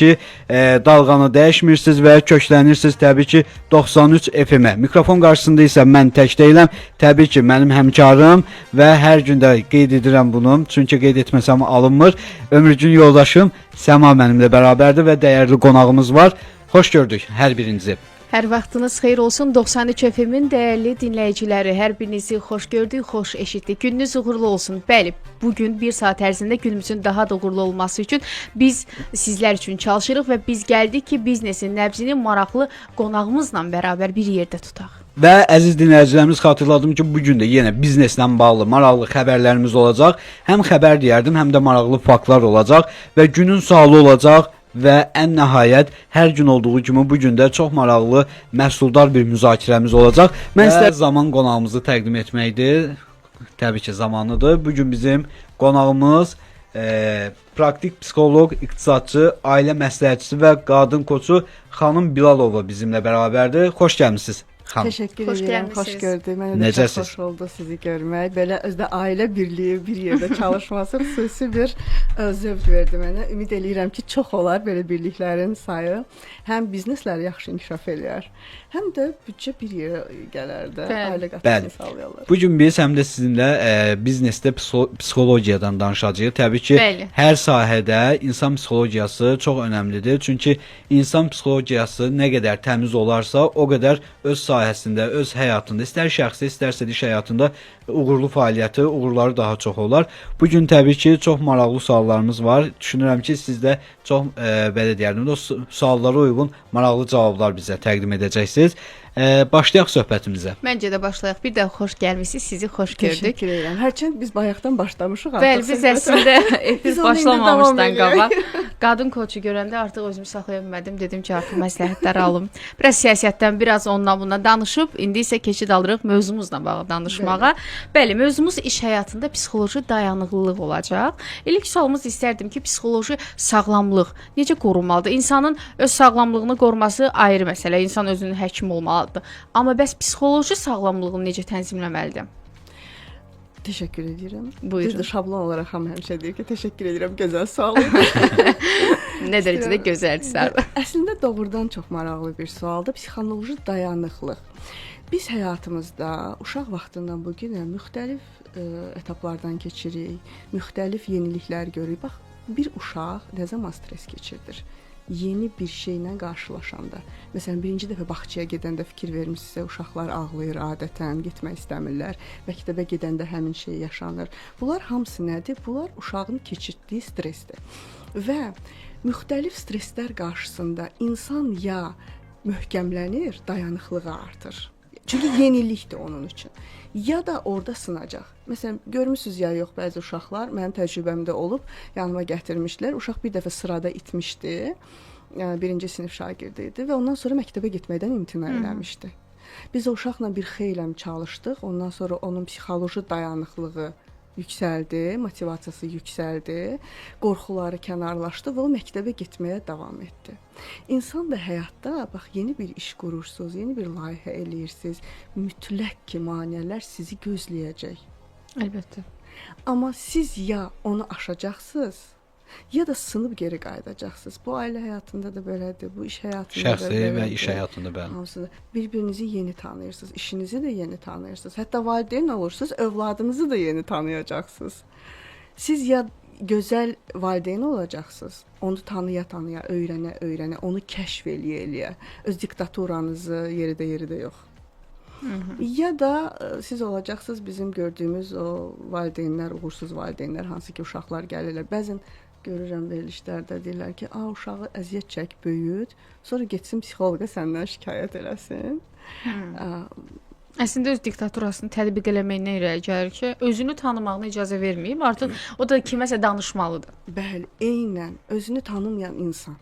ki, dalğanı dəyişmirsiniz və köklənirsiniz təbii ki 93 FM-ə. Mikrofon qarşısında isə mən tək deyiləm. Təbii ki, mənim həmkarım və hər gün də qeyd edirəm bunu, çünki qeyd etməsəm alınmır. Ömürgün yoldaşım Səma mənimlə bərabərdir və dəyərli qonağımız var. Xoş gördük hər birinizi. Hər vaxtınız xeyir olsun 93 FM-in dəyərli dinləyiciləri. Hər birinizi xoş gördük, xoş eşitdik. Gününüz uğurlu olsun. Bəli, bugün bir saat ərzində günümüzün daha da uğurlu olması üçün biz sizlər üçün çalışırıq və biz gəldik ki, biznesin nəbzini maraqlı qonağımızla bərabər bir yerdə tutaq. Və əziz dinləyicilərimiz, xatırladım ki, bugün də yenə bizneslə bağlı maraqlı xəbərlərimiz olacaq. Həm xəbər deyərdim, həm də maraqlı faktlar olacaq və günün sualı olacaq. Və ən nəhayət hər gün olduğu kimi bu gün də çox maraqlı, məhsuldar bir müzakirəmiz olacaq. Mən sizə zaman qonağımızı təqdim etməkdir. Təbii ki, zamanıdır. Bu gün bizim qonağımız praktik psixoloq, iqtisadçı, ailə məsləhətçisi və qadın koçu xanım Bilalova bizimlə bərabərdir. Xoş gəlmisiniz. Teşekkür ederim. Hoş gördüm. Mənə də çox xoş oldu sizi görmək. Belə özdə ailə birliyi bir yerdə çalışması xüsusi bir zövq verdi mənə. Ümid eləyirəm ki, çox olar belə birliklərin sayı. Həm bizneslər yaxşı inkişaf eləyər, həm də büdcə bir yerə gələr də, ailə qatını sağlayarlar. Bu gün biz həm də sizinlə biznesdə psixologiyadan danışacağıq. Təbii ki, hər sahədə insan psixologiyası çox önəmlidir. Çünki insan psixologiyası nə qədər təmiz olarsa, o qədər öz sahəsində, öz həyatında, istər şəxsi, istərsə iş həyatında uğurlu fəaliyyəti, uğurları daha çox olar. Bu gün təbii ki, çox maraqlı suallarımız var. Düşünürəm ki, siz də çox belə deyərdim, o suallara uyğun maraqlı cavablar bizə təqdim edəcəksiniz. Başlayaq söhbətimizə. Məncə də başlayaq. Bir də xoş gəlmisiniz. Sizi xoş gördük. Təşəkkür edirəm. Hərçənd biz bayaqdan başlamışıq. Bəli, biz əslində efir başlamamışdan qabaq qadın koçu görəndə artıq özümü saxlaya bilmədim. Dedim ki, artıq məsləhətlər alım. Biraz siyasətdən, biraz ondan bundan danışıb, indi isə keçid alırıq mövzumuzla bağlı danışmağa. Bəli, mövzumuz iş həyatında psixoloji dayanıqlılıq olacaq. İlk sualımız istərdim ki, psixoloji sağlamlıq necə qorunmalıdır? İnsanın öz sağlamlığını qoruması ayrı məsələ. İnsan özünün həkimi olmalıdır. Amma bəs psixoloji sağlamlığını necə tənzimləməlidir? Teşekkür edirəm. Buyurun. Düzdür, şablon olaraq hamı həmişə deyir ki, teşekkür edirəm, gözəl sual. Nə dərəcədə gözəldirsən. Əslində doğrudan çox maraqlı bir sualdır. Psixoloji dayanıqlıq. Biz həyatımızda uşaq vaxtından bu günə müxtəlif etaplardan keçirik, müxtəlif yeniliklər görürük. Bax, bir uşaq nə zaman stres keçirdir? Yeni bir şeylə qarşılaşanda. Məsələn, birinci dəfə bağçaya gedəndə fikir vermişsinizsə, uşaqlar ağlayır adətən, getmək istəmirlər. Məktəbə gedəndə həmin şey yaşanır. Bunlar hamısı nədir? Bunlar uşağın keçirdiyi stressdir. Və müxtəlif stresslər qarşısında insan ya möhkəmlənir, dayanıqlığı artır. Çünki yenilikdir onun üçün. Ya da orada sınacaq. Məsələn, görmüsünüz ya yox, bəzi uşaqlar, mənim təcrübəmdə olub, yanıma gətirmişlər. Uşaq bir dəfə sırada itmişdi, birinci sinif şagirdi idi və ondan sonra məktəbə getməkdən imtina eləmişdi. Biz o uşaqla bir xeyləm çalışdıq, ondan sonra onun psixoloji dayanıqlığı yüksəldi, motivasiyası yüksəldi, qorxuları kənarlaşdı və o məktəbə getməyə davam etdi. İnsan da həyatda, bax, yeni bir iş qurursunuz, yeni bir layihə eləyirsiniz, mütləq ki, maneələr sizi gözləyəcək. Əlbəttə. Amma siz ya onu aşacaqsınız, ya da sınıb geri qayıdacaqsınız. Bu ailə həyatında da belədir, bu iş həyatında da belədir. Şəxsi və iş həyatında bəli. Bir-birinizi yeni tanıyırsınız, işinizi də yeni tanıyırsınız. Hətta valideyn olursunuz, övladınızı da yeni tanıyacaqsınız. Siz ya gözəl valideyn olacaqsınız, onu tanıya-tanıya, öyrənə-öyrənə, onu kəşf eləyə-eləyə, öz diktaturanızı yeridə yox. Ya da siz olacaqsınız bizim gördüyümüz o valideynlər, uğursuz valideynlər, hansı ki uşaqlar gəlirlər. Bəzən görürəm verilişlərdə deyirlər ki, uşağı əziyyət çək, böyüt, sonra getsin psixoloqa səndən şikayət eləsin. Əslində öz diktaturasını tətbiq eləməyinə irəli gəlir ki, özünü tanımağına icazə verməyib, artıq o da kiməsə danışmalıdır. Bəli, eynən özünü tanımayan insan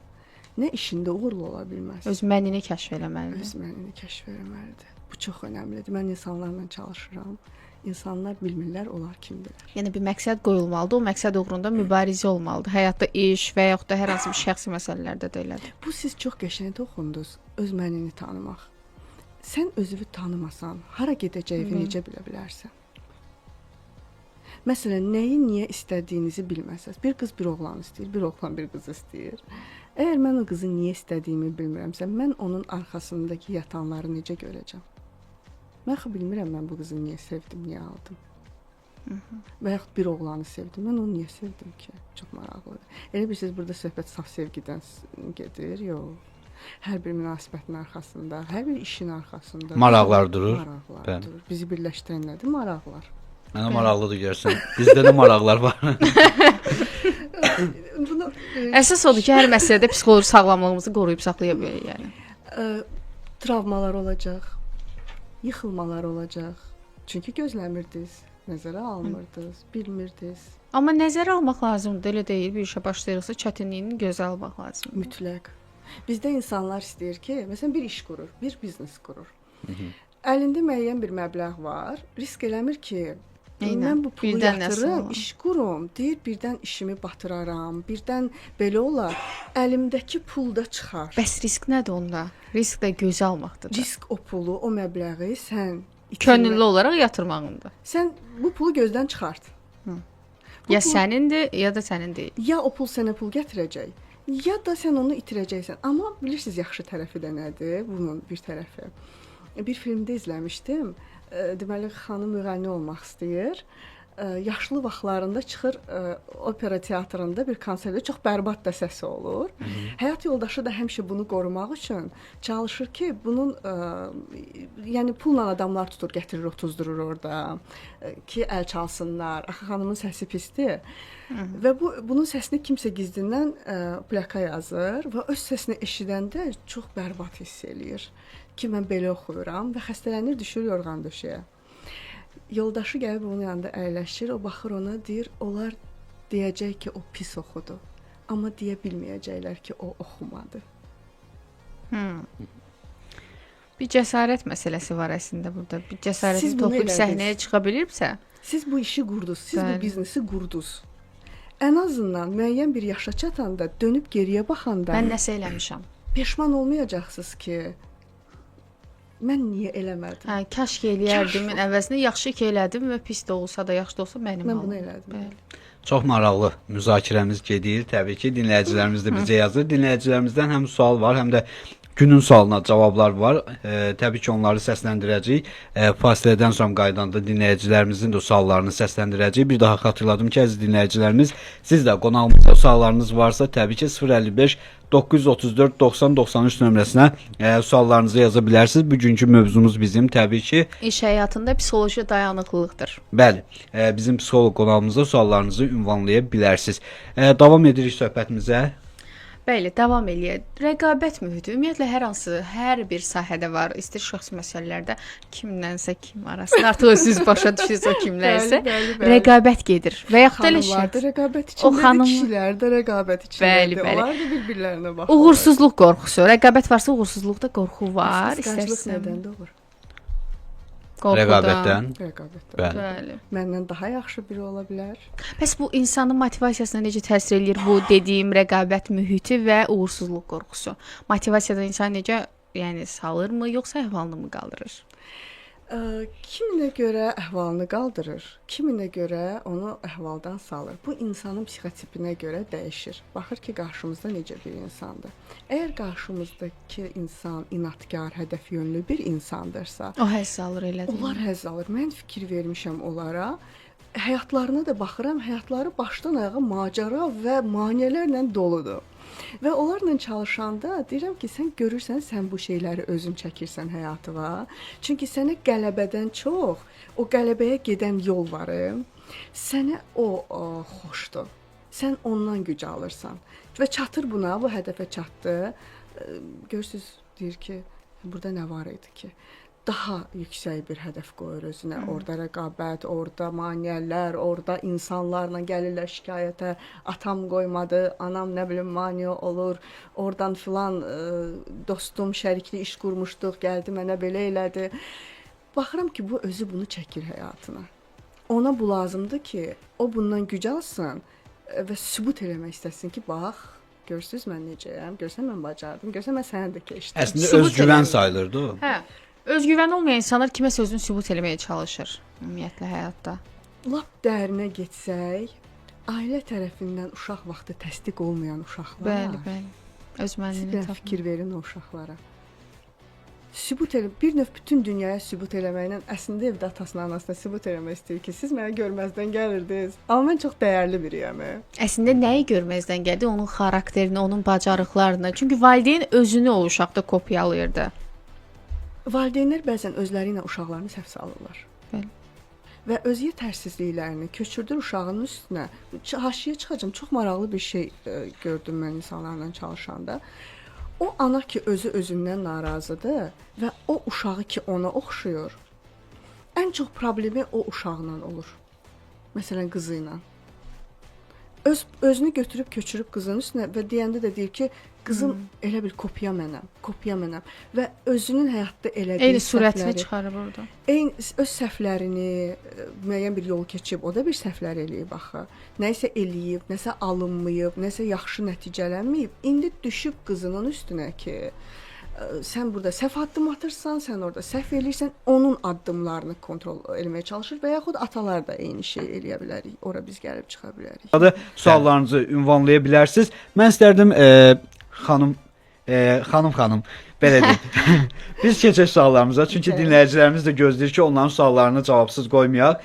nə işində uğurlu ola bilməz. Öz mənini kəşf eləməlidir. Öz mənini kəşf eləməlidir. Bu çox önəmlidir. Mən insanlarla çalışıram. İnsanlar bilmirlər, onlar kimdirlər. Yəni bir məqsəd qoyulmalıdır. O məqsəd uğrunda mübarizə olmalıdır. Həyatda iş və yaxud da hər hansı bir şəxsi məsələlərdə də elədir. Bu siz çox qəşəng toxundunuz. Öz mənini tanımaq. Sən özünü tanımasan, hara gedəcəyini necə bilə bilərsən? Məsələn, nəyi niyə istədiyinizi bilməsəz. Bir qız bir oğlan istəyir, bir oğlan bir qız istəyir. Əgər mən o qızı niyə istədiyimi bilmirəmsə, mən onun arxasındakı yatanları necə görəcəm? Mən axı bilmirəm mən bu qızı niyə sevdim, niyə aldım. Və yaxud bir oğlanı sevdim. Mən onu niyə sevdim ki? Çox maraqlıdır. Elə bilirsiniz, burada söhbət saf sevgidən gedir. Yox. Hər bir münasibətin arxasında, hər bir işin arxasında Maraqlar durur. Maraqlar durur. Bizi birləşdirən nədir? Maraqlar. Mənə maraqlıdır görsən. Bizdə də maraqlar var. Bunu Əsas odur ki, hər məsələdə psixoloji sağlamlığımızı qoruyub saxlaya bilərik, yəni. travmalar olacaq, yıxılmalar olacaq. Çünki gözləmirdiniz, nəzərə almırdınız, bilmirdiniz. Amma nəzərə almaq lazımdır, elə deyil. Bir işə başlayırsa çətinliyini gözə almaq lazımdır. Mütləq. Bizdə insanlar istəyir ki, məsələn bir iş qurur, bir biznes qurur. Əlində müəyyən bir məbləğ var, risk eləmir ki, mən bu pulu Birdən yatırım, nəsə iş qurum, deyir birdən işimi batıraram, birdən belə olar, əlimdəki pul da çıxar. Bəs risk nədir onda? Risk də gözə almaqdır. Risk o pulu, o məbləği sən Könüllü olaraq yatırmağındır. Sən bu pulu gözdən çıxart. Ya sənindir, ya da sənin deyil. Ya o pul sənə pul gətirəcək, ya da sən onu itirəcəksən. Amma bilirsiniz yaxşı tərəfi də nədir? Bunun bir tərəfi. Bir filmdə izləmişdim. Deməli xanım müğənni olmaq istəyir. Yaşlı vaxtlarında çıxır opera teatrında bir konsertdə çox bərbad da səsi olur. Həyat yoldaşı da həmişə bunu qorumaq üçün çalışır ki, bunun yəni pulla adamlar tutur, gətirir, otuzdurur orada ki, əl çalsınlar. Axı xanımın səsi pisdir. Və bunun səsini kimsə gizlindən plaka yazır və öz səsini eşidəndə çox bərbad hiss eləyir ki, mən belə oxuyuram və xəstələnir, düşür yorğan döşəyə. Yoldaşı gəlib onun yanında əyləşir, o baxır ona, deyir, onlar deyəcək ki, o pis oxudu. Amma deyə bilməyəcəklər ki, o oxumadı. Bir cəsarət məsələsi var əslində burada. Bir cəsarəti Siz bunu toplayıb elədiniz. səhnəyə çıxa bilirsə, Siz bu işi qurdunuz, siz Bəli. bu biznesi qurdunuz. Ən azından müəyyən bir yaşa çatanda, dönüb geriyə baxanda mən nəsə eləmişəm. peşman olmayacaqsınız ki, mən niyə eləmədim? Hə, kaş ki eləyərdim, əvəzinə yaxşı ki elədim və pis də olsa da, yaxşı da olsa mənim Mən halım. bunu elədim. Bəli. Çox maraqlı müzakirəmiz gedir. Təbii ki, dinləyicilərimiz də bizə yazır. Dinləyicilərimizdən həm sual var, həm də günün sualına cavablar var. Təbii ki, onları səsləndirəcəyik. Fasilədən sonra qaydanda dinləyicilərimizin də suallarını səsləndirəcəyik. Bir daha xatırladım ki, əziz dinləyicilərimiz, siz də qonağımızda suallarınız varsa, təbii ki, 055 934 90 93 nömrəsinə suallarınızı yaza bilərsiniz. Bugünkü mövzumuz bizim təbii ki, İş həyatında psixoloji dayanıqlılıqdır. bəli, bizim psixoloq qonağımıza suallarınızı ünvanlaya bilərsiniz. Davam edirik söhbətimizə. Bəli, davam eləyək. Rəqabət mühiti ümumiyyətlə hər bir sahədə var. İstər şəxsi məsələlərdə kimlənsə kim arasında artıq siz başa düşürsüz o kimlərsə. Bəli. Rəqabət gedir. Və yaxud da elə Xanımlar da şəxs. rəqabət O içindədir, xanım- kişilər də rəqabət içindədir. Bəli, bəli. Onlar da bir-birlərinə baxırlar. Uğursuzluq qorxusu. Rəqabət varsa uğursuzluqda qorxu var. Qısqanclıq İstərsən nədən doğur? qorxudan. Rəqabətdən. Rəqabətdən. Bəli. Bəli. Məndən daha yaxşı biri ola bilər. Bəs bu insanın motivasiyasına necə təsir eləyir bu dediyim rəqabət mühiti və uğursuzluq qorxusu? Motivasiyada insan necə, yəni salırmı, yoxsa əhvalını mı qaldırır? Kiminə görə əhvalını qaldırır, kiminə görə onu əhvaldan salır. Bu insanın psixotipinə görə dəyişir. Baxır ki, qarşımızda necə bir insandır. Əgər qarşımızdakı insan inadkar, hədəfyönlü bir insandırsa, O həzz alır elə deyil. onlar həzz alır. Mən fikir vermişəm onlara. Həyatlarına da baxıram, həyatları başdan ayağa macəra və maneələrlə doludur. Və onlarla çalışanda deyirəm ki, sən görürsən, sən bu şeyləri özün çəkirsən həyatıva. Çünki sənə qələbədən çox o qələbəyə gedən yol var. Sənə o xoşdur. Sən ondan güc alırsan. Və çatır buna, bu hədəfə çatdı. Görürsüz, deyir ki, burada nə var idi ki? Daha yüksək bir hədəf qoyur özünə. Orda rəqabət, orada maneələr, orada insanlarla gəlirlər şikayətə. Atam qoymadı, anam nə bilim mane olur. Oradan filan dostum şərikli iş qurmuşduq, gəldi mənə belə elədi. Baxıram ki, bu özü bunu çəkir həyatına. Ona bu lazımdır ki, o bundan güc alsın və sübut eləmək istəsin ki, bax, görürsüz mən necəyəm, görsən mən bacardım, görsən mən sənə də keçdim. Əslində Sübut özgüvən eləmək. sayılırdı o. Hə. Özgüvən olmayan insanlar kiməsə özünü sübut eləməyə çalışır ümumiyyətlə həyatda. lap dərinə getsək, ailə tərəfindən uşaq vaxtı təsdiq olmayan uşaqlar. Bəli, bəli. Öz Siz mənliyini bir tapır. fikir verin o uşaqlara. Sübut elə bir növ bütün dünyaya sübut eləməklə əslində evdə atasına, anasına sübut eləmək istəyir ki, siz mənə görməzdən gəlirdiniz. Amma mən çox dəyərli biriyəm. Əslində nəyi görməzdən gəldi? Onun xarakterini, onun bacarıqlarını. Çünki valideyn özünü o uşaqda kopyalayırdı. Valideynlər bəzən özləri ilə uşaqlarını səhv salırlar. Bəli. Və öz yetərsizliklərini köçürdür uşağının üstünə. Haşiyə çıxacağam. Çox maraqlı bir şey gördüm mən insanlarla çalışanda. O ana ki özü özündən narazıdır və o uşağı ki ona oxşuyur. Ən çox problemi o uşaqla olur. Məsələn, qızı ilə. Özünü götürüb köçürüb qızın üstünə və deyəndə də deyir ki, qızım elə bir kopya mənəm və özünün həyatda elədiyi Eyni surətini çıxarır orada. Eyni öz səhvlərini müəyyən bir yol keçib, o da bir səhvlər eləyib axı. Nəsə eləyib, nəsə alınmayıb, nəsə yaxşı nəticələnməyib. İndi düşüb qızının üstünə ki, sən burada səhv addım atırsan, sən orada səhv eləyirsən, onun addımlarını kontrol etməyə çalışır və yaxud atalar da eyni şey eləyə bilərik. Ora biz gəlib çıxa bilərik. Adı suallarınızı ünvanlaya bilərsiniz. Mən istərdim xanım belə deyim. Biz keçək suallarımıza. Çünki dinləyicilərimiz də gözləyir ki, onların suallarını cavabsız qoymayaq.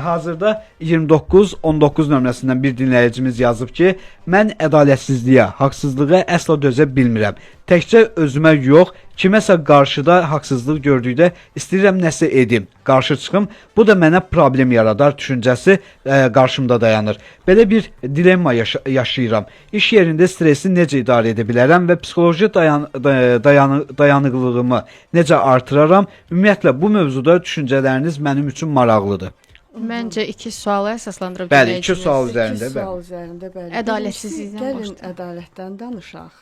Hazırda 2919 nömrəsindən bir dinləyicimiz yazıb ki, mən ədalətsizliyə, haqsızlığa əsla dözə bilmirəm. Təkcə özümə yox, kiməsə qarşıda haqsızlıq gördükdə istəyirəm nəsə edim, qarşı çıxım. Bu da mənə problem yaradar düşüncəsi qarşımda dayanır. Belə bir dilemma yaşayıram. İş yerində stresi necə idarə edə bilərəm və psixoloji dayanıqlığımı necə artıraram? Ümumiyyətlə bu mövzuda düşüncələriniz mənim üçün maraqlıdır. Məncə iki suala əsaslandırıb Bəli, iki sual üzərində. İki sual üzərində, bəli. Ədalətsizlikdən Gəlin başlayaq. ədalətdən danışaq.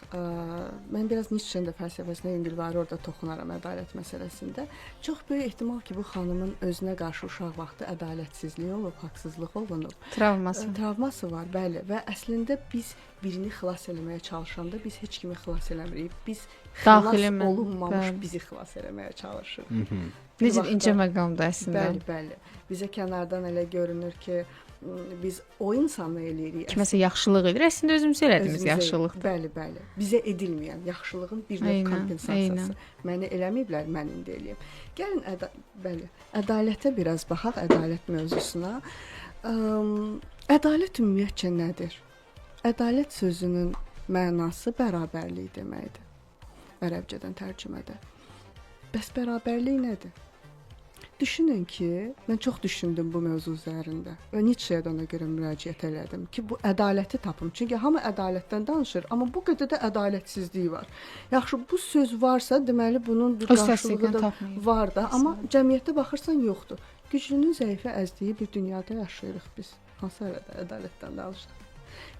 Mən biraz Nietzsche'nin də fəlsəfəsinə ünvilvari orada toxunaram ədalət məsələsində. Çox böyük ehtimal ki, bu xanımın özünə qarşı uşaq vaxtı ədalətsizlik olub, haqsızlıq olunub. Travması var, bəli. Və əslində biz birini xilas eləməyə çalışanda biz heç kimi xilas eləmirik. Biz xilas olunmamış bizi xilas eləməyə çalışırıq. Necə incə məqamda əslində. Bəli, bəli. Bizə kənardan elə görünür ki, biz o insanla eləyirik. Kiməsə yaxşılıq edir. Əslində özümüz elədiyimiz yaxşılıqdır. Bəli, bəli. Bizə edilməyən yaxşılığın bir növ kompensasiyası. Mənə eləməyiblər, mən indi eləyim. Gəlin ədalətə biraz baxaq, ədalət mövzusuna. Ədalət ümumiyyətcə nədir? Ədalət sözünün mənası bərabərlik deməkdir. Ərəbcədən tərcümədə. Bəs bərabərlik nədir? Düşünün ki, mən çox düşündüm bu mövzu üzərində və Nietzscheyə də ona görə müraciət elədim ki, bu ədaləti tapım. Çünki hamı ədalətdən danışır, amma bu qədər də ədalətsizlik var. Yaxşı, bu söz varsa, deməli bunun bir qarşılığı da var da, amma cəmiyyətdə baxırsan yoxdur. Güclünün zəifə əzdiyi bir dünyada yaşayırıq biz. Hansı ədalətdən danışırıq?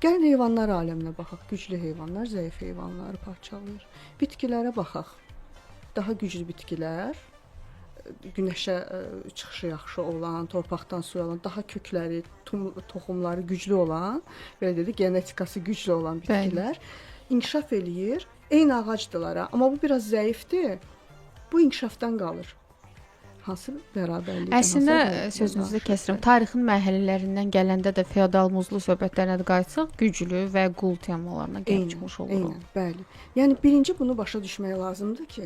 Gəlin heyvanlar aləminə baxaq. Güclü heyvanlar zəif heyvanları parçalayır. Bitkilərə baxaq. Daha güclü bitkilər, günəşə çıxışı yaxşı olan, torpaqdan suya alan, daha kökləri, toxumları güclü olan, belə dedik, genetikası güclü olan bitkilər inkişaf eləyir. Eyni ağacdılar, amma bu biraz zəifdir. Bu inkişafdan qalır. Hansı bərabərlik? Əslində sözünüzü kəsirəm. Tarixin mərhələlərindən gələndə də feodal muzlu söhbətlərinə də qayıtsaq, güclü və qul temalarına gəlib çıxmış oluruq. Eynən, bəli. Yəni birinci bunu başa düşmək lazımdır ki,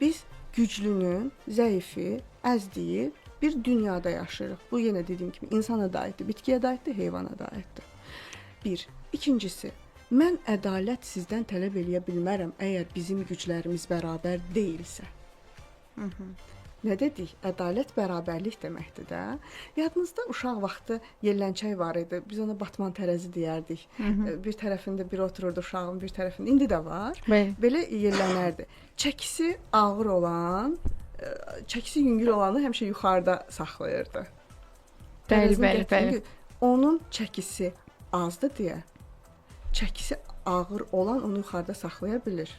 biz güclünün zəifi, əzdiyi bir dünyada yaşayırıq. Bu yenə dediyim kimi insana da aiddir, bitkiyə də aiddir, heyvana da aiddir. Bir. İkincisi, mən ədalət sizdən tələb eləyə bilmərəm əgər bizim güclərimiz bərabər deyilsə. Nə dedik? Ədalət bərabərlik deməkdir də. Yadınızda uşaq vaxtı yellənçək var idi. Biz ona batman tərəzi deyərdik. Bir tərəfində biri otururdu uşağın, bir tərəfində. İndi də var. Belə yellənərdi. Çəkisi ağır olan, çəkisi yüngül olanı həmişə yuxarıda saxlayırdı. Bəli. Onun çəkisi azdır deyə, çəkisi ağır olan onu yuxarıda saxlaya bilir.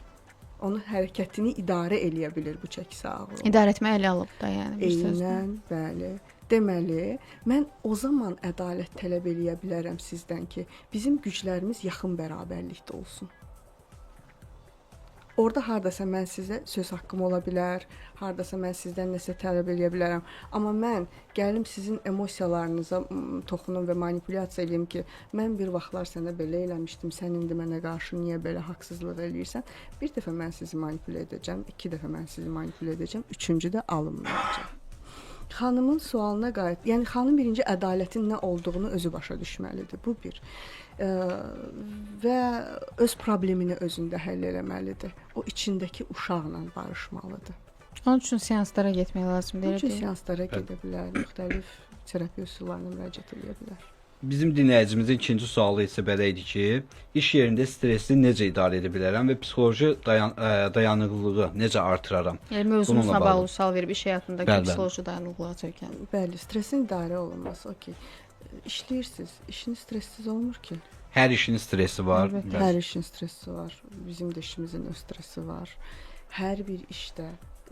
Onun hərəkətini idarə eləyə bilir bu çəkisi ağır olan. İdarə etmə ələ alıb da, yəni bir sözlə. Eynən, bəli. Deməli, mən o zaman ədalət tələb eləyə bilərəm sizdən ki, bizim güclərimiz yaxın bərabərlikdə olsun. Orada hardasa mən sizə söz haqqım ola bilər, hardasa mən sizdən nəsə tələb edə bilərəm. Amma mən gəlim sizin emosiyalarınıza toxunum və manipulyasiya eləyim ki, mən bir vaxtlar sənə belə eləmişdim, sən indi mənə qarşı niyə belə haqsızlıq eləyirsən? Bir dəfə mən sizi manipulə edəcəm, 2 dəfə mən sizi manipulə edəcəm, 3-cü də alınmayacaq. Xanımın sualına qayıt, yəni xanım birinci ədalətin nə olduğunu özü başa düşməlidir. Bu bir. Və öz problemini özündə həll etməlidir. O içindəki uşaqla barışmalıdır. Onun üçün seanslara getmək lazımdır. Onun üçün seanslara gedə bilər, müxtəlif terapiya üsullarına müraciət edə bilər. Bizim dinləyicimizin ikinci sualı isə belə idi ki, iş yerində stressi necə idarə edə bilərəm və psixoloji dayanıqlılığı necə artıraram? Yəni mövzusuna bağlı sual verib iş həyatındakı psixoloji dayanıqlığa söykən. Bəli, stressin idarə olunması, okey. İşləyirsiniz, işiniz stressiz olmur ki. Hər işin stressi var. Hər işin stressi var. Bizim də işimizin öz stressi var. Hər bir işdə,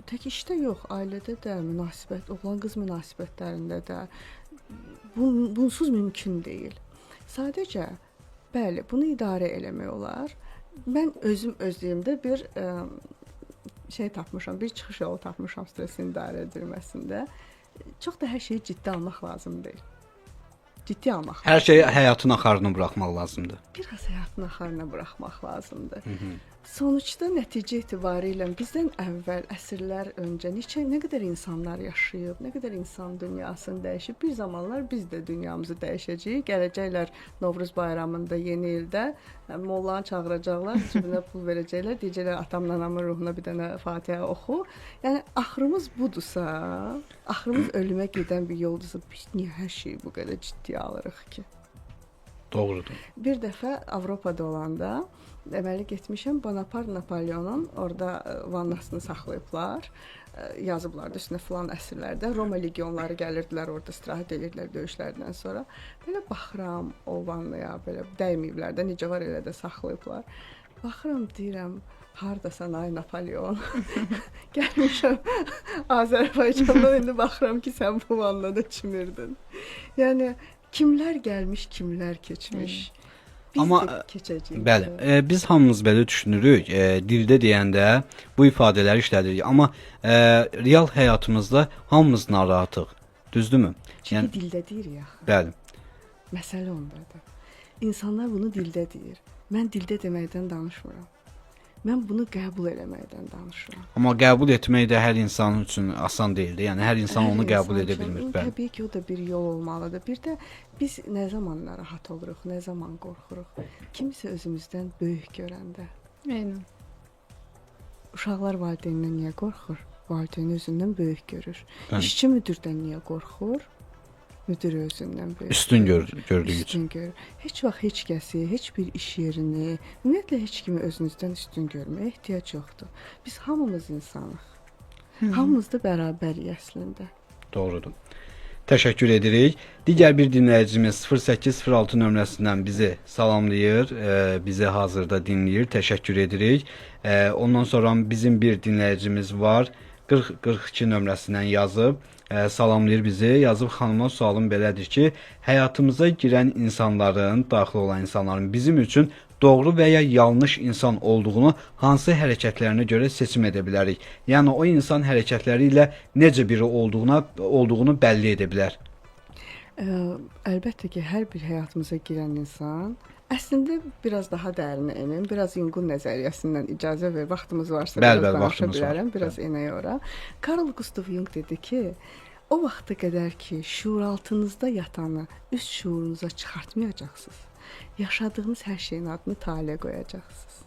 tək işdə yox, ailədə də, münasibət, oğlan-qız münasibətlərində də bunsuz mümkün deyil. Sadəcə, bəli, bunu idarə eləmək olar. Mən özlüyümdə bir şey tapmışam, bir çıxış yolu tapmışam stressin idarə edilməsində. Çox da hər şeyi ciddi almaq lazım deyil. Ciddi almaq. Hər şeyi həyatın axarına buraxmaq lazımdır. Biraz həyatın axarına buraxmaq lazımdır. Sonuçda nəticə etibarilə bizdən əvvəl əsrlər öncə nə qədər insanlar yaşayıb, nə qədər insan dünyasını dəyişib. Bir zamanlar biz də dünyamızı dəyişəcəyik. Gələcəklər Novruz bayramında, yeni ildə mollanı çağıracaqlar, cibinə pul verəcəklər, deyəcəklər atamla anamın ruhuna bir dənə Fatihə oxu. Yəni axırımız budursa, axırımız ölümə gedən bir yoldursa, biz niyə hər şeyi bu qədər ciddi alırıq ki? Doğrudur. Bir dəfə Avropada olanda deməli getmişəm Bonaparte Napoleonun orada vannasını saxlayıblar. Yazıblar da üstünə filan əsrlərdə Roma legionları gəlirdilər orada istirahət edirdilər döyüşlərdən sonra. Belə baxıram o vannaya, belə dəyməyiblər də necə var elə də saxlayıblar. Baxıram deyirəm, hardasan ay Napoleon? Gəlmişəm Azərbaycandan, indi baxıram ki, sən bu vannada çimirdin. Yəni kimlər gəlmiş, kimlər keçmiş. Biz amma keçəcəyik. Bəli, biz hamımız belə düşünürük. Dildə deyəndə bu ifadələri işlədirik, amma real həyatımızda hamımız narahatıq. Düzdürmü? Çünki dildə deyir ya. Bəli. Məsələ ondadır. İnsanlar bunu dildə deyir. Mən dildə deməkdən danışmıram. Mən bunu qəbul eləməkdən danışıram. Amma qəbul etmək də hər insan üçün asan deyildi. Yəni hər insan onu qəbul edə bilmir. Bəli. Təbii ki, o da bir yol olmalıdır. Bir də biz nə zaman narahat oluruq, nə zaman qorxuruq? Kimisə özümüzdən böyük görəndə. Eynən. Uşaqlar valideynindən niyə qorxur? Valideyni özündən böyük görür. Bəli. İşçi müdirdən niyə qorxur? Müdir özündən böyük. Üstün gördüyü üçün. Heç vaxt heç kəsi, heç bir iş yerini, ümumiyyətlə heç kimi özünüzdən üstün görməyə ehtiyac yoxdur. Biz hamımız insanıq. Hamımız da bərabərik əslində. Doğrudur. Təşəkkür edirik. Digər bir dinləyicimiz 0806 nömrəsindən bizi salamlayır, bizi hazırda dinləyir. Təşəkkür edirik. Ondan sonra bizim bir dinləyicimiz var. 40-42 nömrəsindən yazıb, salamlayır bizi. Yazıb xanıma sualım belədir ki, həyatımıza girən insanların, daxil olan insanların bizim üçün doğru və ya yanlış insan olduğunu hansı hərəkətlərinə görə seçim edə bilərik? Yəni o insan hərəkətləri ilə necə biri olduğunu bəlli edə bilər? Əlbəttə ki, hər bir həyatımıza girən insan əslində biraz daha dərinə enim, biraz Jungun nəzəriyyəsindən icazə ver, vaxtımız varsa biraz danışa bilərəm, biraz enəyə ora. Carl Gustav Jung dedi ki, o vaxta qədər ki, şuuraltınızda yatanı üst şuurunuza çıxartmayacaqsınız, yaşadığınız hər şeyin adını tale qoyacaqsınız.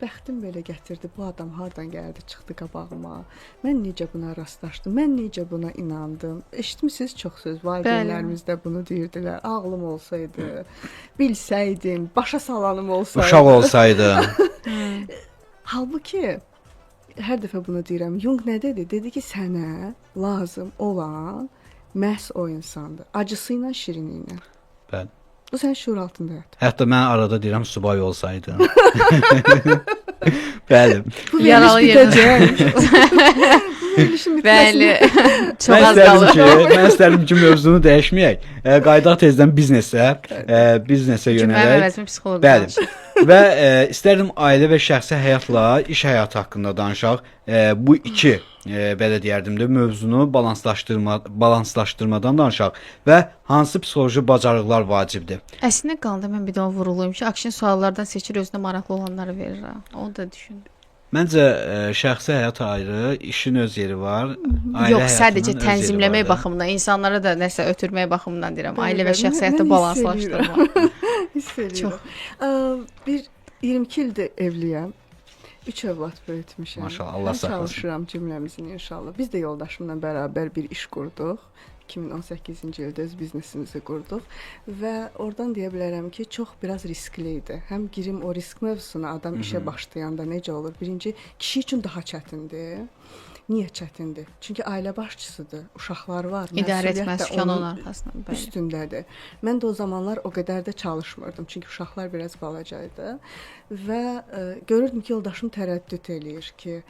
Bəxtim belə gətirdi, bu adam hardan gəldi, çıxdı qabağıma, mən necə buna rastlaşdım, mən necə buna inandım. Eşitmisiniz çox söz, valideynlərimiz də bunu deyirdilər, ağlım olsaydı, bilsəydim, başa salanım olsaydı. Uşaq olsaydı. Halbuki, hər dəfə bunu deyirəm, Jung nə dedi? Dedi ki, sənə lazım olan məhz o insandır, acısı ilə, şirini ilə. Bəli. O sənin şuur altında yatır. Hətta mən arada deyirəm, subay olsaydı. Bəli. Yaralı yerdə. Bəli. Çox az qalır. Mən istərdim ki, mövzunu dəyişməyək. Qayıdaq tezdən biznesə yönələk. Bəli. Və istərdim ailə və şəxsi həyatla iş həyatı haqqında danışaq. Bu iki belə deyərdim də mövzunu balanslaşdırmadan danışaq və hansı psixoloji bacarıqlar vacibdir? Əslində qaldı mən bir daha vuruluyum ki, Akşin suallardan seçir özünə maraqlı olanları verir ha. Onu da düşün. Məncə şəxsi həyat ayrı, işin öz yeri var. Yox, sadəcə tənzimləmək baxımından, insanlara da nəsə ötürmək baxımından deyirəm. Ailə və şəxsi həyatı balanslaşdırmaq. Hiss edirəm. Bir 22 ildir evliyəm. 3 övlad böyütmüşəm. Maşallah, Allah saxlasın. Çalışıram cümləmizin inşallah. Biz də yoldaşımla bərabər bir iş qurduq. 2018-ci ildə öz biznesimizi qurduq və oradan deyə bilərəm ki, çox biraz riskli idi. Həm girim o risk mövzusuna, adam işə başlayanda necə olur? Birinci, kişi üçün daha çətindir. Niyə çətindir? Çünki ailə başçısıdır, uşaqlar var, İdarə etmə məsuliyyət də sükanın onun arxasında. üstündədir. Mən də o zamanlar o qədər də çalışmırdım, çünki uşaqlar biraz balaca idi və görürdüm ki, yoldaşım tərəddüd eləyir ki,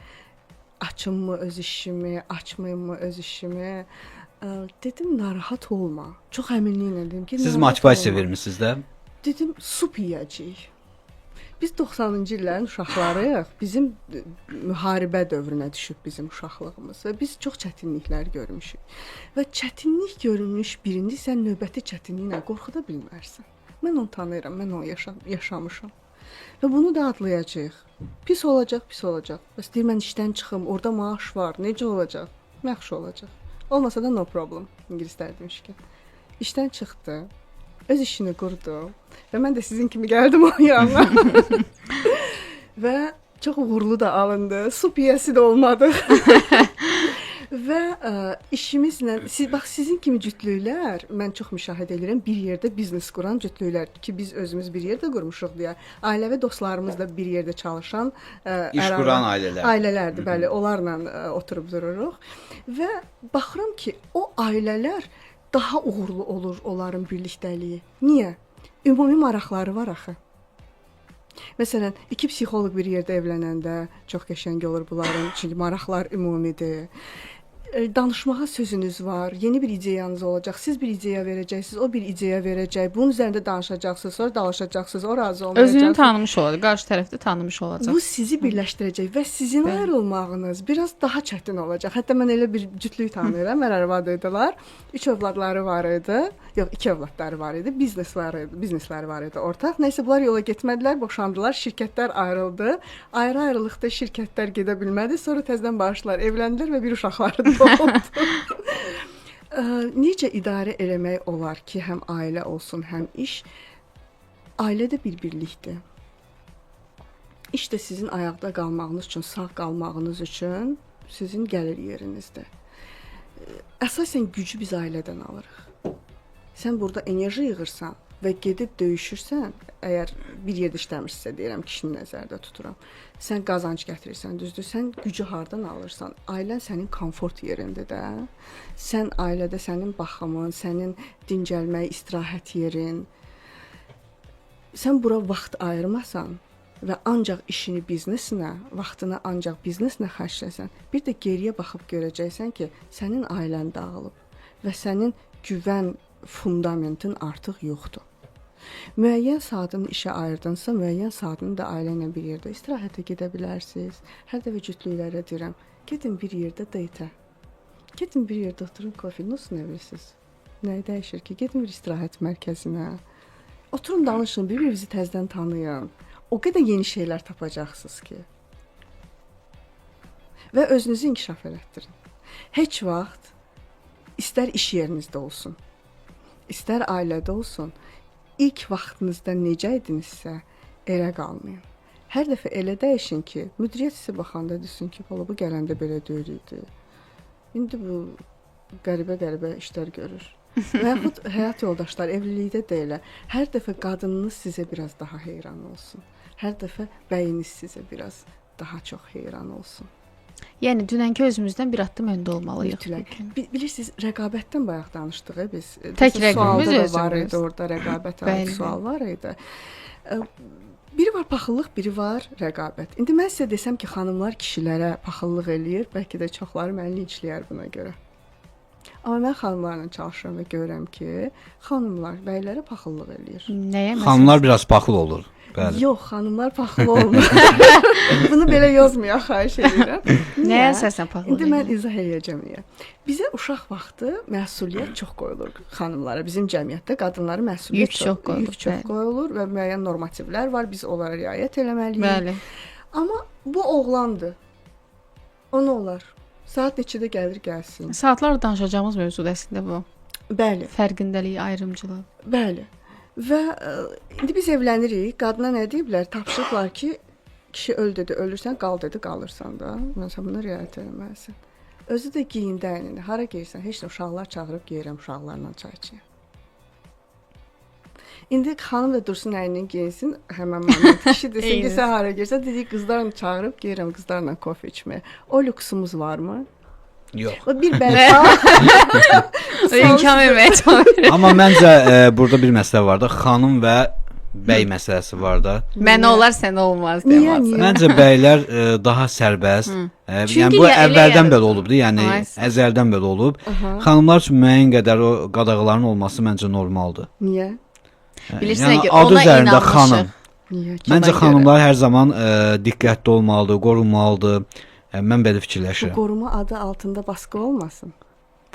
açımmı öz işimi, açmayımmı öz işimi? Dedim, narahat olma. Çox əminliklə dedim ki, siz motivasiya vermisiniz də? Dedim, sup yeyəcəyik. Biz 90-cı illərin uşaqlarıyıq. Bizim müharibə dövrünə düşüb bizim uşaqlığımız və biz çox çətinliklər görmüşük. Və çətinlik görünmüş birində sən növbəti çətinliklə qorxuda bilmərsən. Mən onu tanıyıram, mən onu yaşamışam. Və bunu da adlayacağıq. Pis olacaq, pis olacaq. Bəs deyir, mən işdən çıxım, orada maaş var, necə olacaq? Yaxşı olacaq. Olmasa da no problem, ingilislər demişkən. İşdən çıxdı, öz işini qurdu və mən də sizin kimi gəldim o yana. Və çox uğurlu da alındı, su piyəsi də olmadı. Və işimizlə, bax sizin kimi cütlüklər, mən çox müşahidə edirəm, bir yerdə biznes quran cütlüklər ki, biz özümüz bir yerdə qurmuşuq deyə, ailə və dostlarımız da bir yerdə çalışan iş quran ailələrdir, bəli, onlarla oturub dururuq. Və baxıram ki, o ailələr daha uğurlu olur onların birlikdəliyi. Niyə? Ümumi maraqları var axı. Məsələn, iki psixoloq bir yerdə evlənəndə çox qəşəng olur bunların, çünki maraqlar ümumidir. Danışmağa sözünüz var, yeni bir ideyanız olacaq, siz bir ideya verəcəksiniz, o bir ideya verəcək, bunun üzərində danışacaqsınız, sonra dalaşacaqsınız, o razı olmayacaq. Özünü tanımış olacaq, qarşı tərəfdə tanımış olacaq. Bu sizi birləşdirəcək və sizin ayrılmağınız biraz daha çətin olacaq. Hətta mən elə bir cütlük tanıyıram, mən arvad idilər, 3 övladları var idi, yox 2 övladları var idi, biznesləri var idi ortaq. Nəysə bunlar yola getmədilər, boşandılar, şirkətlər ayrıldı. Ayrı-ayrılıqda şirkətlər gedə bilmədi, sonra təzədən barışdılar, evləndilər və bir uşaqları da oldu. Necə idarə eləmək olar ki, həm ailə olsun, həm iş? Ailə də bir birlikdir. İş də sizin ayaqda qalmağınız üçün, sağ qalmağınız üçün sizin gəlir yerinizdir. Əsasən gücü biz ailədən alırıq. Sən burada enerji yığırsan və gedib döyüşürsən, əgər bir yerdə işləmirsə deyirəm, kişini nəzərdə tuturam. Sən qazanc gətirirsən, düzdür? Sən gücü hardan alırsan? Ailən sənin komfort yerində də. Sən ailədə sənin baxımın, sənin dincəlmək, istirahət yerin. Sən bura vaxt ayırmasan və ancaq işini biznesinə, vaxtını ancaq biznesinə xərcləsən, bir də geriyə baxıb görəcəksən ki, sənin ailən dağılıb və sənin güvən fundamentin artıq yoxdur. Müəyyən saatını işə ayırdınsa, müəyyən saatını da ailə ilə bir yerdə istirahətə gedə bilərsiniz. Hər dəfə cütlüklərə deyirəm, gedin bir yerdə date. Gedin bir yerdə oturun, kofe, nasıl verirsiniz? Nəyi dəyişir ki? Gedin bir istirahət mərkəzinə. Oturun, danışın, bir-birinizi təzədən tanıyın. O qədər yeni şeylər tapacaqsınız ki. Və özünüzü inkişaf elətdirin. Heç vaxt istər iş yerinizdə olsun, istər ailədə olsun, ilk vaxtınızda necə idinizsə, elə qalmayın. Hər dəfə elə dəyişin ki, müdiriyyət sizə baxanda desin ki, bu gələndə belə deyil idi. İndi bu qəribə işlər görür. Və yaxud həyat yoldaşlar, evlilikdə də elə. Hər dəfə qadınınız sizə biraz daha heyran olsun. Hər dəfə bəyiniz sizə biraz daha çox heyran olsun. Yəni dünənki özümüzdən bir addım öndə olmalıyıq. Bilirsiniz, rəqabətdən bayaq danışdıq biz. Tək rəqabət var idi, orada rəqabət adlı sual var idi. Biri var paxıllıq, biri var rəqabət. İndi mən sizə desəm ki, xanımlar kişilərə paxıllıq eləyir, bəlkə də çoxları məni linçləyər buna görə. Amma mən xanımlarla çalışıram və görürəm ki, xanımlar bəylərə paxıllıq eləyir. Nəyə məsələn? Xanımlar biraz paxıl olur. Bəli. Yox, xanımlar paxıl olmur. Bunu belə yazmayaq, xahiş edirəm. Nəyə əsasən paxıl? İndi mən izah eləyəcəm niyə. Bizə uşaq vaxtı məsuliyyət çox qoyulur xanımlara. Bizim cəmiyyətdə qadınlara məsuliyyət Yük çox qoyulur, yük çox bəli. qoyulur və müəyyən normativlər var. Biz onlara riayət eləməliyik. Bəli. Amma bu oğlandır. O nə olar? Saat neçədə gəlir, gəlsin. Saatlar danışacağımız mövzudur əslində bu. Bəli. Fərqindəlik, ayrımcılıq. Bəli. Və indi biz evlənirik. Qadına nə deyiblər? Tapşırıblar ki, kişi öl dedi, ölürsən, qal dedi, qalırsan da. Məsələn, buna riayət etməlisən. Özü də geyin dəyinini. Hara geyirsən? Heç nə uşaqlar çağırıb geyirəm uşaqlarla çay içəyəm. İndi xanım da dursun əynini geyinsin, həmin moment kişi desin ki, sən hara geyirsən, dedik qızlarla çağırıb geyirəm qızlarla kofe içməyə. O lüksumuz varmı? Yox. O bir bəlkə İmkan vermək. Amma məncə burada bir məsələ var da, xanım və bəy məsələsi var da. Mənə olar, sənə olmaz Niyə, deyə. niyə? Məncə bəylər daha sərbəst. Çünki Yəni bu elə əvvəldən yəni- belə olubdu, yəni Ay. əzəldən belə olub. Xanımlar üçün müəyyən qədər o qadağaların olması məncə normaldır. Niyə? Bilirsən ki, adı ona üzərində inanmışıq. xanım. Niyə? Məncə Kimə xanımlar hər zaman diqqətli olmalıdır, qorunmalıdır. Mən belə görə? Bu fikirləşirəm. qoruma adı altında baskı olmasın.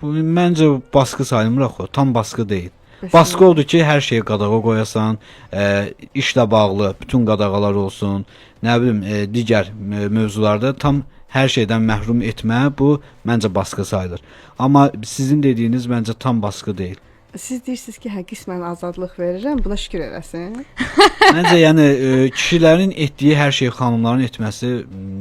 Bu məncə baskı sayılmır axı, tam baskı deyil. Bəs Baskı odur ki, hər şeyi qadağa qoyasan, işlə bağlı bütün qadağalar olsun, nə bilim, digər mövzularda tam hər şeydən məhrum etmə, bu məncə baskı sayılır. Amma sizin dediyiniz məncə tam baskı deyil. Siz deyirsiniz ki, hə qismən azadlıq verirəm, buna şükür eləsin. Məncə yəni kişilərin etdiyi hər şeyi xanımların etməsi,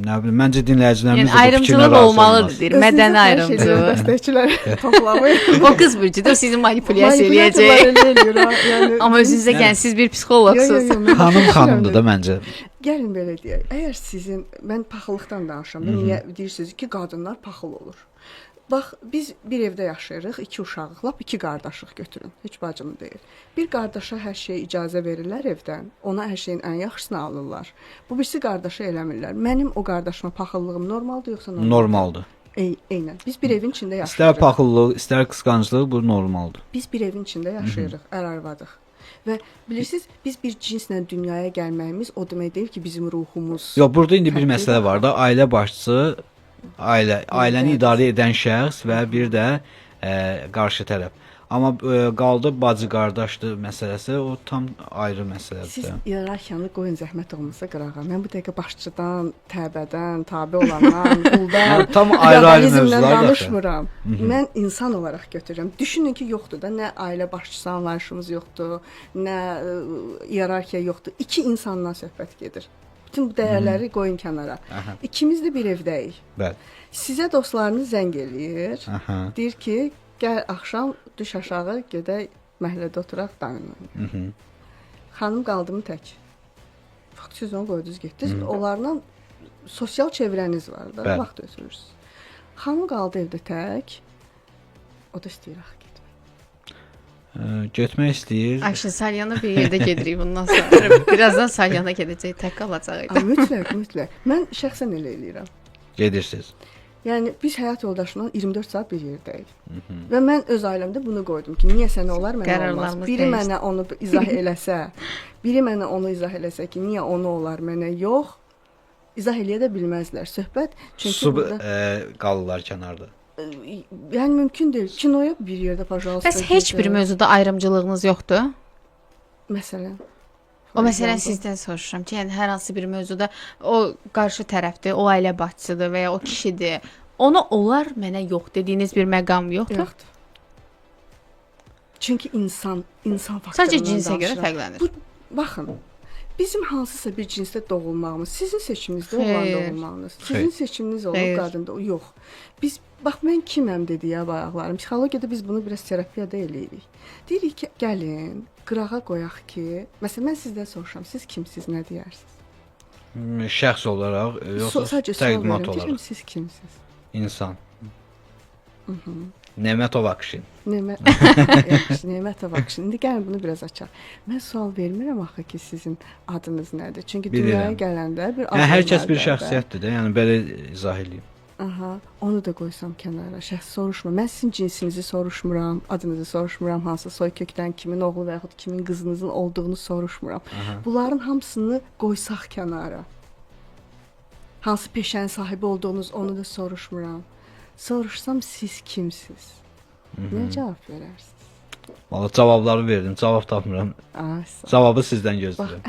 nə bilim, məncə dinləyicilərimiz Yəni ayrımcılıq olmalıdır deyir, mədəni ayrımcılıq. Dəstəkçilər toplamayın. O qız bürcüdür, sizi manipulyasiya eləyəcək. Amma özünüzə gəlsiz bir psixoloqsuz. Xanım xanımdır da məncə. Gəlin belə deyək. Əgər sizin mən paxıllıqdan danışıram. Niyə deyirsiniz ki, qadınlar paxıl olur? Bax, biz bir evdə yaşayırıq, 2 uşağıq, lap 2 qardaşıq götürün. Heç bacım deyil. Bir qardaşa hər şeyə icazə verirlər evdən. Ona hər şeyin ən yaxşısını alırlar. Bu birisi qardaşa eləmirlər. Mənim o qardaşıma paxıllığım normaldır yoxsa normal? Normaldır. Eynən. Biz bir evin içində İstər yaşayırıq. paxıllıq, istər qısqanclıq bu normaldır. Biz bir evin içində yaşayırıq, ər-arvadıq. Və bilirsiniz, biz bir cinslə dünyaya gəlməyimiz o demək deyil ki, bizim ruhumuz. Yox, burada indi bir məsələ var da, ailə başçısı, ailəni idarə edən şəxs və bir də qarşı tərəf. Amma qaldı bacı qardaşdır məsələsi, o tam ayrı Siz məsələdir. iyerarxiyanı qoyun zəhmət olmasa qırağa. Mən bu dəqiqə başçıdan, təbədən, tabe olandan, quldan, Tam ayrı-ayrı feodalizmdən mövzular da. danışmıram. Mən insan olaraq götürürəm. Düşünün ki, yoxdur da, nə ailə başçısı anlayışımız yoxdur, nə iyerarxiya yoxdur. İki insandan söhbət gedir. Bütün bu dəyərləri qoyun kənara. Aha. İkimiz də bir evdəyik. Bəli. Sizə dostlarınız zəng eləyir. Aha. Deyir ki, gəl axşam düş aşağı gedək məhəllədə oturaq danışaq. Xanım qaldımı tək. Fakt siz onu qoydunuz getdiniz. Onlarla sosial çevrəniz var da, Bəli. vaxt ötürürsüz. Xanım qaldı evdə tək. O da istəyir axı getmək. Getmək istəyir. Ayşə Salyana bir yerdə gedirik bundan sonra. Birazdan Salyana gedəcək, tək qalacaq. Mütləq, mütləq. Mən şəxsən elə eləyirəm. Gedirsiniz. Yəni biz həyat yoldaşımla 24 saat bir yerdəyik. Və mən öz ailəmdə bunu qoydum ki, niyə sənə olar, mənə olmaz. Qərarlarımız Biri dəyişdi. mənə onu izah eləsə, biri mənə onu izah eləsə ki, niyə onu olar, mənə yox, izah eləyə də bilməzlər. Söhbət çünki burada qalırlar kənarda. yəni mümkün deyil. Kinoya bir yerdə pajalosta. Bəs heç bir mövzuda ayrımcılığınız yoxdur? Məsələn. O məsələn sizdən soruşuram ki, yəni hər hansı bir mövzuda o qarşı tərəfdir, o ailə başçısıdır və ya o kişidir. Ona olar, mənə yox dediyiniz bir məqam yoxdur. Yoxdur. Çünki insan faktorundan Sadəcə cinsə görə danışıram. fərqlənir. Baxın, bizim hansısa bir cinsdə doğulmağımız, sizin seçiminizdə olan Xeyr. doğulmağınız, sizin Xeyr. seçiminiz olub Xeyr. qadında, yox. Biz bax mən kiməm dediyə bayaqlarım. Psixologiyada biz bunu biraz terapiyada eləyirik. Deyirik ki, gəlin, qırağa qoyaq ki, məsələn mən sizdən soruşam, siz kimsiz, nə deyərsiniz? Şəxs olaraq, yoxsa Sadəcə sual təqdimat verirəm, olaraq. deyirəm, siz kimsiz? İnsan. Nemətov Akşin. Nemətov Akşin. İndi gəlin bunu biraz açaq. Mən sual vermirəm axı ki, sizin adınız nədir? Çünki Bilirəm. dünyaya gələndə bir ad Yəni hər kəs bir verməlidirlər də. şəxsiyyətdir də, yəni belə izah eləyim. Aha, onu da qoysam kənara. Şəxs soruşmur. Mən sizin cinsinizi soruşmuram, adınızı soruşmuram, hansı soy kökdən kimin oğlu və yaxud kimin qızınızın olduğunu soruşmuram. Bunların hamısını qoysaq kənara. Hansı peşənin sahibi olduğunuz onu da soruşmuram. Soruşsam siz kimsiz? Nə cavab verərsiniz? Valla cavabları verdim, cavab tapmıram. Cavabı sizdən gözləyirəm.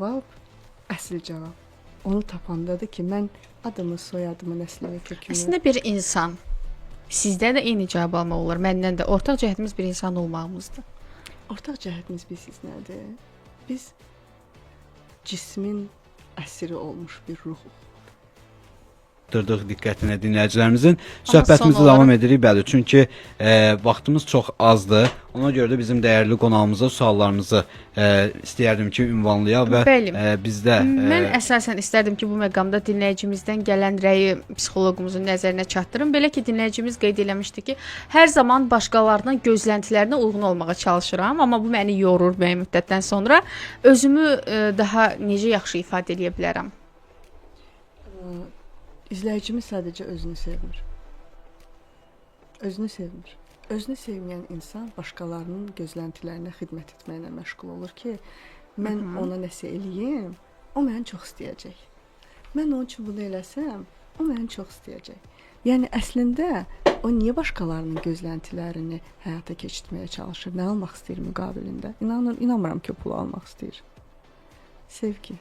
Bax, əsl cavab. Onu tapandadır ki, mən adımı, soyadımı, nəslimi, kökümü... Əslində bir insan, sizdə də eyni cavab almaq olar, məndən də. Ortaq cəhətimiz bir insan olmağımızdır. Ortaq cəhətimiz bilirsiniz nədir? Biz cismin əsiri olmuş bir ruhuq. Dırdıq diqqətinə dinləyicilərimizin. Söhbətimizi davam edirik, bəli. Çünki vaxtımız çox azdır. Ona görə də bizim dəyərli qonağımıza suallarımızı istəyərdim ki, ünvanlayaq və bizdə... Mən əsasən istərdim ki, bu məqamda dinləyicimizdən gələn rəyi psixoloqumuzun nəzərinə çatdırım. Belə ki, dinləyicimiz qeyd eləmişdi ki, hər zaman başqalarının gözləntilərinə uyğun olmağa çalışıram, amma bu məni yorur müəyyən müddətdən sonra. Özümü daha necə yaxşı ifadə edə bilərəm? İzləyicimiz sadəcə özünü sevmir. Özünü sevmir. Özünü sevməyən insan başqalarının gözləntilərinə xidmət etməklə məşğul olur ki, mən ona nəsə eləyim, o məni çox istəyəcək. Mən onun üçün bunu eləsəm, o məni çox istəyəcək. Yəni əslində o niyə başqalarının gözləntilərini həyata keçirtməyə çalışır? Nə almaq istəyir müqabilində? İnanmıram ki, o pulu almaq istəyir. Sevgi.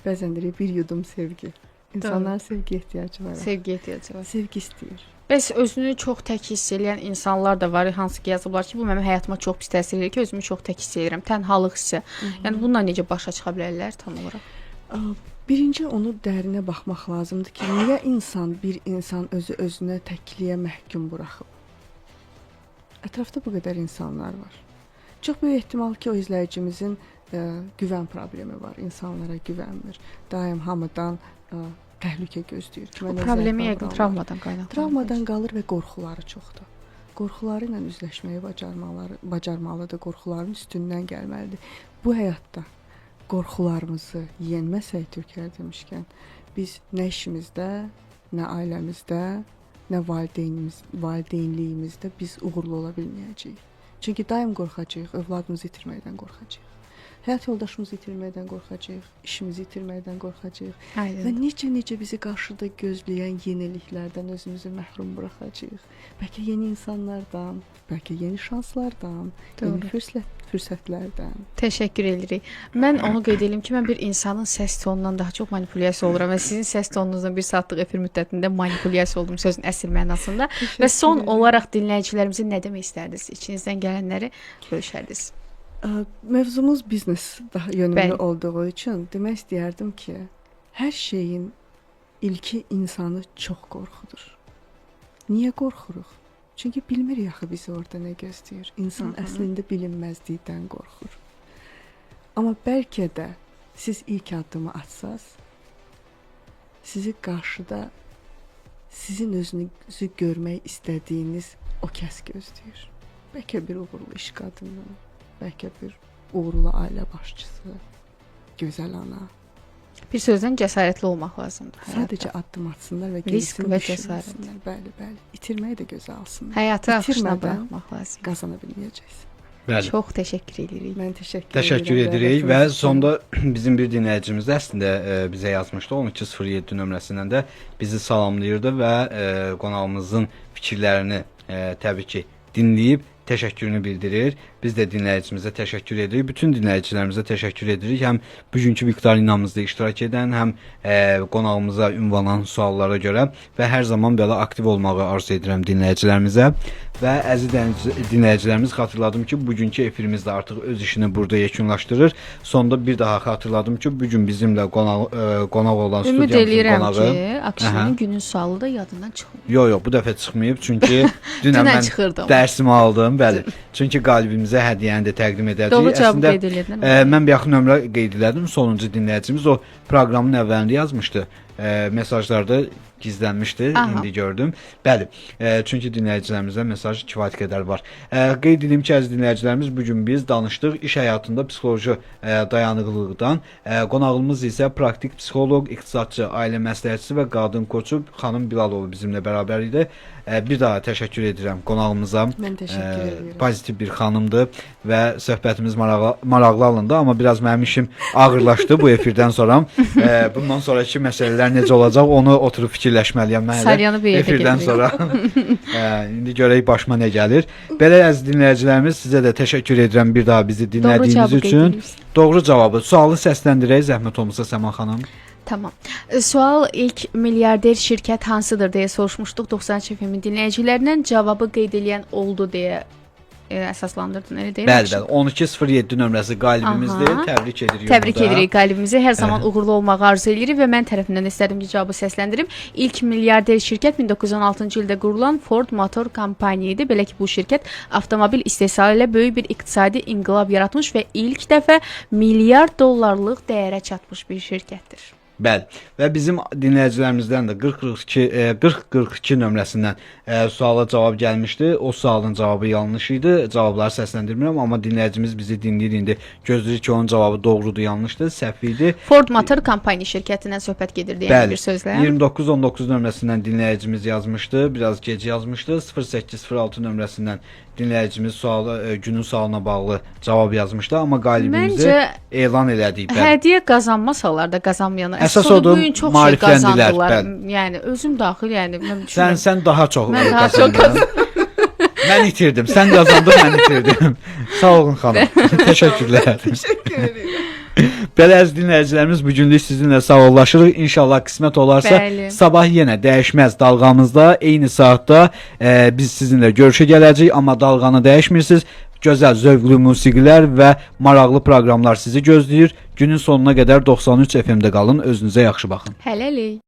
Bəzən deyir bir yudum sevgi. İnsanların sevgiyə ehtiyacı var. Sevgiyə ehtiyacı var. Sevgi istəyir. Bəs özünü çox tək hiss edən insanlar da var, hansı ki yazıblar ki, bu mənim həyatıma çox pis təsir edir ki, özümü çox tək hiss edirəm, tənhalıq hissi. Yəni bununla necə başa çıxa bilərlər tam olaraq? Birinci onu dərinə baxmaq lazımdır ki, niyə bir insan özünə təkliyə məhkum buraxıb? Ətrafda bu qədər insanlar var. Çox böyük ehtimal ki, o izləyicimizin güvən problemi var, insanlara güvənmir. Daim hamıdan təhlükə gözləyir. Problemi yəqin travmadan qaynaqlanır. Travmadan qalır və qorxuları çoxdur. Qorxuları ilə üzləşməyi bacarmalıdır, qorxuların üstündən gəlməlidir. Bu həyatda qorxularımızı yenməsək, Türklər demişkən, biz nə işimizdə, nə ailəmizdə, nə valideynliyimizdə biz uğurlu ola bilməyəcəyik. Çünki daim qorxacağıq, övladımızı itirməkdən qorxacağıq. Həyat yoldaşımızı itirməkdən qorxacağıq, işimizi itirməkdən qorxacağıq. Və necə bizi qarşıda gözləyən yeniliklərdən özümüzü məhrum buraxacağıq. Bəlkə yeni insanlardan, bəlkə yeni şanslardan, yeni fürsətlərdən. Təşəkkür edirik. Mən onu qeyd edim ki, mən bir insanın səs tonundan daha çox manipulyasiya oluram və sizin səs tonunuzdan 1 saatlıq efir müddətində manipulyasiya oldum sözün əsl mənasında. Və son olaraq dinləyicilərimizə nə demək istərdiniz? İçinizdən gələnləri bölüşərdiniz. Mövzumuz biznes daha yönümlü olduğu üçün demək istəyərdim ki, hər şeyin ilki insanı çox qorxudur. Niyə qorxuruq? Çünki bilmirik axı bizi orada nə gözləyir. İnsan əslində bilinməzlikdən qorxur. Amma bəlkə də siz ilk addımı atsaz, sizi qarşıda sizin özünüzü görmək istədiyiniz o kəs gözləyir. Bəlkə bir uğurlu iş qadını, bəlkə bir uğurlu ailə başçısı, gözəl ana. Bir sözdən cəsarətli olmaq lazımdır. Sadəcə addım atsınlar və risk və cəsarət. Bəli. İtirməyi də gözə alsınlar. Həyatı axışına buraxmaq lazımdır. Qazana bilməyəcəksiniz. Bəli. Çox təşəkkür edirik. Mən təşəkkür edirik və sonda bizim bir dinləyicimiz də əslində bizə yazmışdı. 1207 nömrəsindən də bizi salamlayırdı və qonağımızın fikirlərini təbii ki dinləyib təşəkkürünü bildirir. Biz də dinləyicimizə təşəkkür edirik. Bütün dinləyicilərimizə təşəkkür edirik. Həm bugünkü viktorinamızda iştirak edən, həm qonağımıza ünvanlanan suallara görə və hər zaman belə aktiv olmağı arzu edirəm dinləyicilərimizə. Və əziz dinləyicilərimiz, xatırladım ki, bugünkü efirimiz də artıq öz işini burada yekunlaşdırır. Sonda bir daha xatırladım ki, bugün bizimlə qonaq olan studiyamızın qonağı. Ümid edirəm ki, Akşenin günün sualı da yadından çıxmır. Yox, bu dəfə çıxmayıb. Çünki dünən mən dərsimi aldım. Bəli. Çünki qalibimizə hədiyyəni də təqdim edəcəyik. Doğru cavab qeyd edildi. Mən bir yaxın nömrə qeyd elədim. Sonuncu dinləyicimiz o proqramın əvvəlində yazmışdı. mesajlarda gizlənmişdi. Aha. İndi gördüm. Bəli. Çünki dinləyicilərimizdən mesaj kifayət qədər var. Qeyd edim ki, əziz dinləyicilərimiz, bu gün biz danışdıq iş həyatında psixoloji dayanıqlılıqdan. Qonağımız isə praktik psixoloq, iqtisadçı, ailə məsləhətçisi və qadın koçu xanım Bilalova bizimlə bərabər idi. Bir daha təşəkkür edirəm qonağımıza. Mən təşəkkür edirəm. Pozitiv bir xanımdır və söhbətimiz maraqlı alındı, amma biraz mənim işim ağırlaşdı bu efirdən sonra. Bundan sonraki məsələlər necə olacaq, onu oturub fikirləşməliyəm mən Salyanı bir yerdə efirdən gedirik. sonra. İndi görək başıma nə gəlir. Belə əziz dinləyicilərimiz, sizə də təşəkkür edirəm bir daha bizi dinlədiyiniz üçün. Doğru cavabı, sualı səsləndirək zəhmət olmasa Səma xanım. Tamam. Sual ilk milyarder şirkət hansıdır deyə soruşmuşduq 93 FM-in dinləyicilərindən. Cavabı qeyd edən oldu deyə əsaslandırdın, elə deyil? Bəli, bəli. 1207 nömrəsi qalibimizdir. Aha. Təbrik edirik. Təbrik onu da. edirik qalibimizi. Hər zaman uğurlu olmağı arzu edirik və mən tərəfindən istədim ki, cavabı səsləndirim. İlk milyarder şirkət 1916-cı ildə qurulan Ford Motor Company idi. Belə ki, bu şirkət avtomobil istehsalı ilə böyük bir iqtisadi inqilab yaratmış və ilk dəfə milyard dollarlıq dəyərə çatmış bir şirkətdir. Bəli. Və bizim dinləyicilərimizdən də 4042 nömrəsindən suala cavab gəlmişdi. O sualın cavabı yanlış idi. Cavabları səsləndirmirəm, amma dinləyicimiz bizi dinləyir indi. Gözləyir ki, onun cavabı doğrudur, yanlışdır, səhv idi. Ford Motor Company şirkətindən söhbət gedir deyən bir sözlə. 2919 nömrəsindən dinləyicimiz yazmışdı. Biraz gec yazmışdı. 0806 nömrəsindən dinləyicimiz günün sualına bağlı cavab yazmışdı, amma qalibimizi elan elədik. Hədiyyə qazanmasalar da qazanmayana. Əsas bu odur gün çox şey maarifləndilər. qazandılar. Yəni özüm daxil, yəni mən düşünürəm. Sən daha çox Mən daha çox Mən itirdim. Sən qazandın, mən itirdim. Sağ olun xanım. Təşəkkürlər. Təşəkkür edirəm. Belə əziz dinləyicilərimiz, bu günlük sizinlə sağollaşırıq. İnşallah qismət olarsa Bəli. sabah yenə dəyişməz dalğamızda eyni saatda biz sizinlə görüşə gələcəyik, amma dalğanı dəyişmirsiniz. Gözəl, zövqlü musiqilər və maraqlı proqramlar sizi gözləyir. Günün sonuna qədər 93 FM-də qalın. Özünüzə yaxşı baxın. Hələlik.